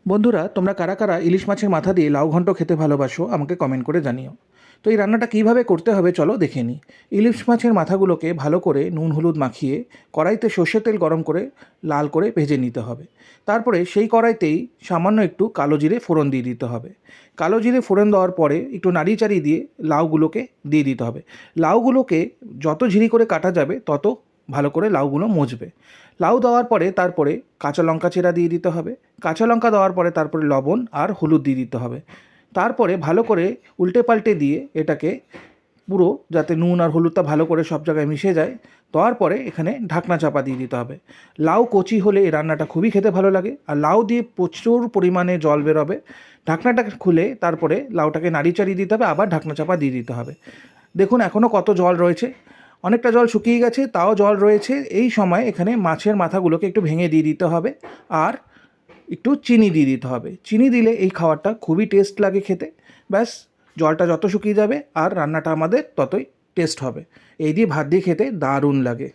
বন্ধুরা, তোমরা কারা কারা ইলিশ মাছের মাথা দিয়ে লাউ ঘন্ট খেতে ভালোবাসো আমাকে কমেন্ট করে জানিও। তো এই রান্নাটা কীভাবে করতে হবে চলো দেখে নিই। ইলিশ মাছের মাথাগুলোকে ভালো করে নুন হলুদ মাখিয়ে কড়াইতে সর্ষের তেল গরম করে লাল করে ভেজে নিতে হবে। তারপরে সেই কড়াইতেই সামান্য একটু কালো জিরে ফোড়ন দিয়ে দিতে হবে। কালো জিরে ফোড়ন দেওয়ার পরে একটু নাড়িয়ে চাড়িয়ে দিয়ে লাউগুলোকে দিয়ে দিতে হবে। লাউগুলোকে যত ঝিরি করে কাটা যাবে তত ভালো করে লাউগুলো মজবে। লাউ দেওয়ার পরে তারপরে কাঁচা লঙ্কা চেরা দিয়ে দিতে হবে। কাঁচা লঙ্কা দেওয়ার পরে তারপরে লবণ আর হলুদ দিয়ে দিতে হবে। তারপরে ভালো করে উল্টে পাল্টে দিয়ে এটাকে পুরো যাতে নুন আর হলুদটা ভালো করে সব জায়গায় মিশে যায়, দেওয়ার পরে এখানে ঢাকনা চাপা দিয়ে দিতে হবে। লাউ কচি হলে এই রান্নাটা খুবই খেতে ভালো লাগে, আর লাউ দিয়ে প্রচুর পরিমাণে জল বেরোবে। ঢাকনাটা খুলে তারপরে লাউটাকে নাড়ি চাড়িয়ে দিতে হবে, আবার ঢাকনা চাপা দিয়ে দিতে হবে। দেখুন এখনও কত জল রয়েছে, অনেকটা জল শুকিয়ে গেছে, তাও জল রয়েছে। এই সময় এখানে মাছের মাথাগুলোকে একটু ভেঙে দিয়ে দিতে হবে, আর একটু চিনি দিয়ে দিতে হবে। চিনি দিলে এই খাবারটা খুবই টেস্ট লাগে খেতে। ব্যাস, জলটা যত শুকিয়ে যাবে আর রান্নাটা আমাদের ততই টেস্ট হবে। এই দিয়ে ভাত দিয়ে খেতে দারুণ লাগে।